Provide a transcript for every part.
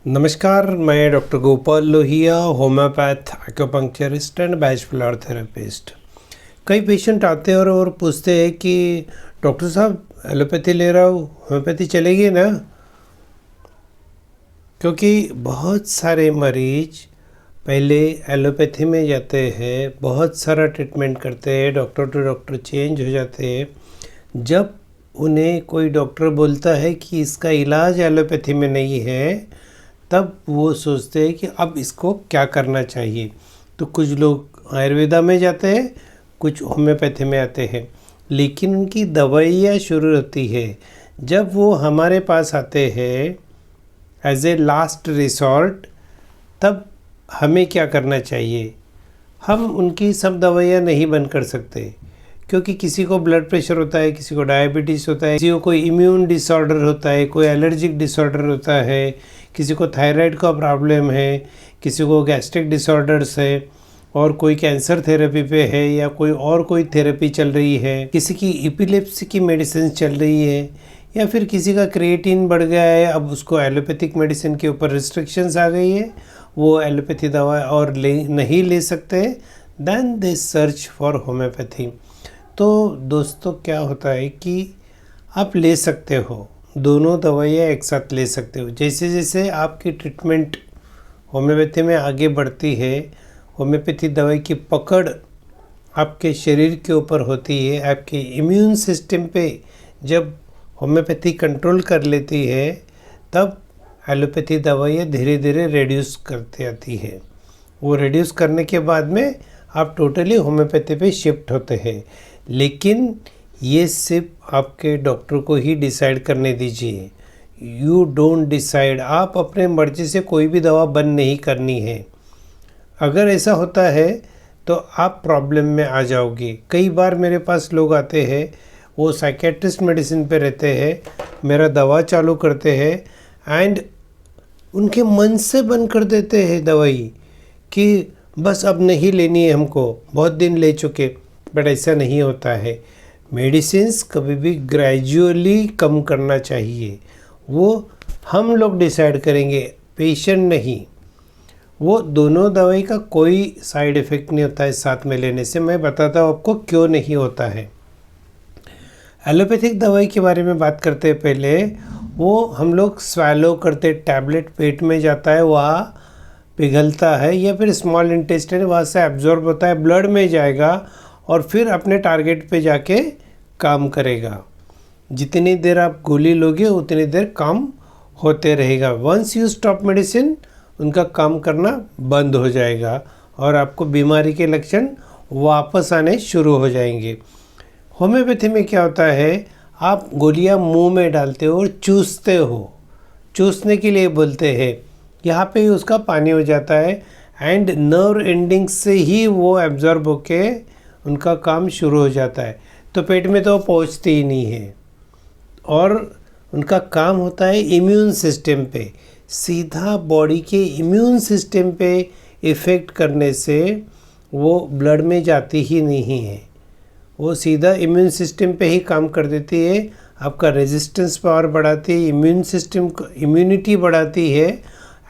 नमस्कार, मैं doctor Gopal Lohia, homeopath, acupuncturist and bachelor therapist. कई पेशेंट आते हैं और पूछते हैं कि डॉक्टर साहब एलोपैथी ले रहा हूँ, होम्योपैथी चलेगी ना? क्योंकि बहुत सारे मरीज पहले एलोपैथी में जाते हैं, बहुत सारा ट्रीटमेंट करते हैं, डॉक्टर टू डॉक्टर चेंज हो जाते हैं। जब उन्हें कोई डॉक्टर बोलता है कि इसका इलाज एलोपैथी में नहीं है, तब वो सोचते हैं कि अब इसको क्या करना चाहिए। तो कुछ लोग आयुर्वेदा में जाते हैं, कुछ होम्योपैथी में आते हैं, लेकिन उनकी दवाइयाँ शुरू होती है जब वो हमारे पास आते हैं एज ए लास्ट रिसॉर्ट। तब हमें क्या करना चाहिए? हम उनकी सब दवाइयाँ नहीं बंद कर सकते, क्योंकि किसी को ब्लड प्रेशर होता है, किसी को डायबिटीज़ होता है, किसी को कोई इम्यून डिसऑर्डर होता है, कोई एलर्जिक डिसऑर्डर होता है, किसी को थायराइड का प्रॉब्लम है, किसी को गैस्ट्रिक डिसऑर्डर्स है, और कोई कैंसर थेरेपी पे है या कोई थेरेपी चल रही है, किसी की एपिलेप्सी की मेडिसिन चल रही है, या फिर किसी का क्रिएटिन बढ़ गया है, अब उसको एलोपैथिक मेडिसिन के ऊपर रिस्ट्रिक्शंस आ गई है, वो एलोपैथी दवा और नहीं ले सकते, then they search for homeopathy. तो दोस्तों, क्या होता है कि आप ले सकते हो, दोनों दवाइयाँ एक साथ ले सकते हो। जैसे जैसे आपकी ट्रीटमेंट होम्योपैथी में आगे बढ़ती है, होम्योपैथी दवाई की पकड़ आपके शरीर के ऊपर होती है, आपके इम्यून सिस्टम पे जब होम्योपैथी कंट्रोल कर लेती है, तब एलोपैथी दवाइयाँ धीरे धीरे रिड्यूस करती आती है। वो रिड्यूस करने के बाद में आप टोटली होम्योपैथी पे शिफ्ट होते हैं। लेकिन ये सिर्फ आपके डॉक्टर को ही डिसाइड करने दीजिए। You don't decide. आप अपने मर्जी से कोई भी दवा बंद नहीं करनी है। अगर ऐसा होता है तो आप प्रॉब्लम में आ जाओगे। कई बार मेरे पास लोग आते हैं, वो साइकेट्रिस्ट मेडिसिन पे रहते हैं, मेरा दवा चालू करते हैं एंड उनके मन से बंद कर देते हैं दवाई कि बस अब नहीं लेनी है हमको, बहुत दिन ले चुके। बट ऐसा नहीं होता है। मेडिसिन्स कभी भी ग्रेजुअली कम करना चाहिए। वो हम लोग डिसाइड करेंगे, पेशेंट नहीं। वो दोनों दवाई का कोई साइड इफ़ेक्ट नहीं होता है साथ में लेने से। मैं बताता हूँ आपको क्यों नहीं होता है। एलोपैथिक दवाई के बारे में बात करते हैं पहले। वो हम लोग स्वैलो करते, टैबलेट पेट में जाता है, वहाँ पिघलता है, या फिर स्मॉल इंटेस्टाइन वहाँ से एब्जॉर्ब होता है, ब्लड में जाएगा और फिर अपने टारगेट पे जाके काम करेगा। जितनी देर आप गोली लोगे उतनी देर काम होते रहेगा। वंस यू स्टॉप मेडिसिन, उनका काम करना बंद हो जाएगा और आपको बीमारी के लक्षण वापस आने शुरू हो जाएंगे। होम्योपैथी में क्या होता है, आप गोलियां मुंह में डालते हो और चूसते हो। चूसने के लिए बोलते हैं, यहाँ पे ही उसका पानी हो जाता है एंड नर्व एंडिंग से ही वो एब्जॉर्ब होके उनका काम शुरू हो जाता है। तो पेट में तो पहुँचती ही नहीं है और उनका काम होता है इम्यून सिस्टम पे, सीधा बॉडी के इम्यून सिस्टम पे इफ़ेक्ट करने से वो ब्लड में जाती ही नहीं है। वो सीधा इम्यून सिस्टम पे ही काम कर देती है, आपका रेजिस्टेंस पावर बढ़ाती है, इम्यून सिस्टम को इम्यूनिटी बढ़ाती है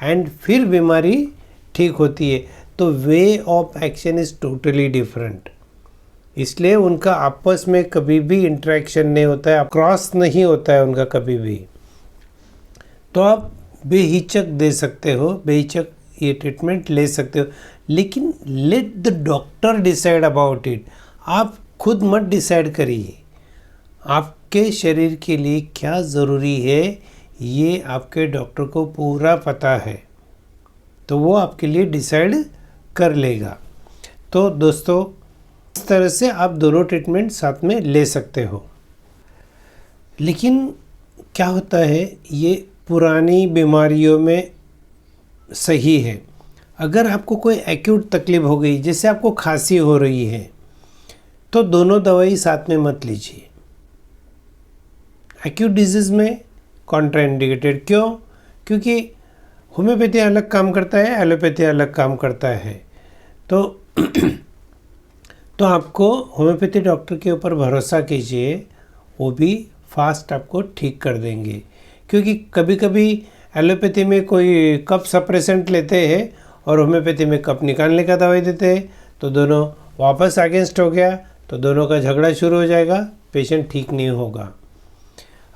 एंड फिर बीमारी ठीक होती है। तो way of action is totally different. इसलिए उनका आपस में कभी भी इंटरेक्शन नहीं होता है, क्रॉस नहीं होता है उनका कभी भी। तो आप बेहिचक दे सकते हो, बेहिचक ये ट्रीटमेंट ले सकते हो, लेकिन let the doctor decide about it. आप खुद मत डिसाइड करिए। आपके शरीर के लिए क्या ज़रूरी है ये आपके डॉक्टर को पूरा पता है, तो वो आपके लिए डिसाइड कर लेगा। तो दोस्तों, इस तरह से आप दोनों ट्रीटमेंट साथ में ले सकते हो। लेकिन क्या होता है, ये पुरानी बीमारियों में सही है। अगर आपको कोई एक्यूट तकलीफ हो गई, जैसे आपको खांसी हो रही है, तो दोनों दवाई साथ में मत लीजिए। एक्यूट डिजीज़ में कॉन्ट्राइंडिकेटेड। क्यों? क्योंकि होम्योपैथी अलग काम करता है, एलोपैथी अलग काम करता है। तो आपको होम्योपैथी डॉक्टर के ऊपर भरोसा कीजिए, वो भी फास्ट आपको ठीक कर देंगे। क्योंकि कभी कभी एलोपैथी में कोई कफ सप्रेसेंट लेते हैं और होम्योपैथी में कफ निकालने का दवाई देते हैं, तो दोनों वापस अगेंस्ट हो गया, तो दोनों का झगड़ा शुरू हो जाएगा, पेशेंट ठीक नहीं होगा।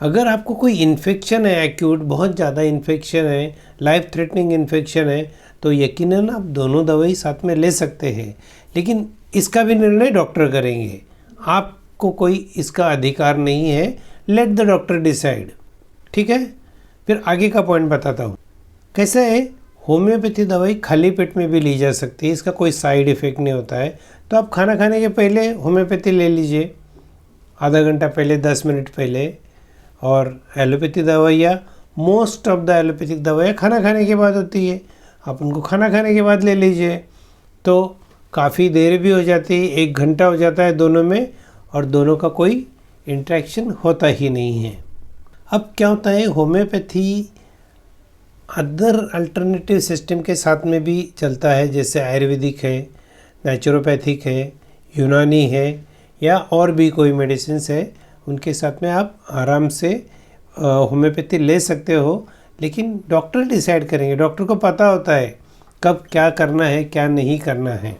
अगर आपको कोई इन्फेक्शन है, एक्यूट बहुत ज़्यादा इन्फेक्शन है, लाइफ थ्रेटनिंग इन्फेक्शन है, तो यकीनन आप दोनों दवाई साथ में ले सकते हैं, लेकिन इसका भी निर्णय डॉक्टर करेंगे, आपको कोई इसका अधिकार नहीं है। लेट द डॉक्टर डिसाइड, ठीक है। फिर आगे का पॉइंट बताता हूँ। कैसा है, होम्योपैथी दवाई खाली पेट में भी ली जा सकती है, इसका कोई साइड इफ़ेक्ट नहीं होता है। तो आप खाना खाने के पहले होम्योपैथी ले लीजिए, आधा घंटा पहले, 10 मिनट पहले। और एलोपैथी दवाइयाँ, मोस्ट ऑफ द एलोपैथिक दवाइयाँ खाना खाने के बाद होती है, आप उनको खाना खाने के बाद ले लीजिए, तो काफ़ी देर भी हो जाती है, 1 घंटा हो जाता है दोनों में, और दोनों का कोई इंटरेक्शन होता ही नहीं है। अब क्या होता है, होम्योपैथी अदर अल्टरनेटिव सिस्टम के साथ में भी चलता है, जैसे आयुर्वेदिक है, नेचुरोपैथिक है, यूनानी है, या और भी कोई मेडिसिन है, उनके साथ में आप आराम से होम्योपैथी ले सकते हो। लेकिन डॉक्टर डिसाइड करेंगे, डॉक्टर को पता होता है कब क्या करना है, क्या नहीं करना है।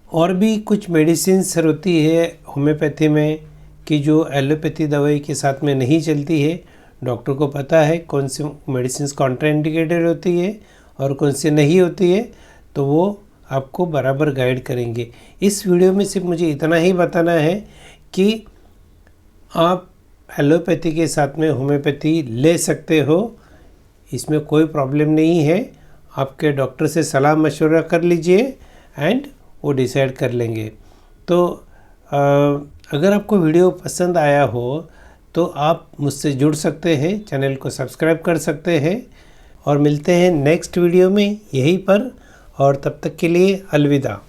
और भी कुछ मेडिसिन्स होती है होम्योपैथी में कि जो एलोपैथी दवाई के साथ में नहीं चलती है। डॉक्टर को पता है कौन सी मेडिसिन्स कॉन्ट्राइंडिकेटेड होती है और कौन सी नहीं होती है, तो वो आपको बराबर गाइड करेंगे। इस वीडियो में सिर्फ मुझे इतना ही बताना है कि आप एलोपैथी के साथ में होम्योपैथी ले सकते हो, इसमें कोई प्रॉब्लम नहीं है। आपके डॉक्टर से सलाह मशवरा कर लीजिए एंड वो डिसाइड कर लेंगे। तो अगर आपको वीडियो पसंद आया हो तो आप मुझसे जुड़ सकते हैं, चैनल को सब्सक्राइब कर सकते हैं, और मिलते हैं नेक्स्ट वीडियो में यहीं पर, और तब तक के लिए अलविदा।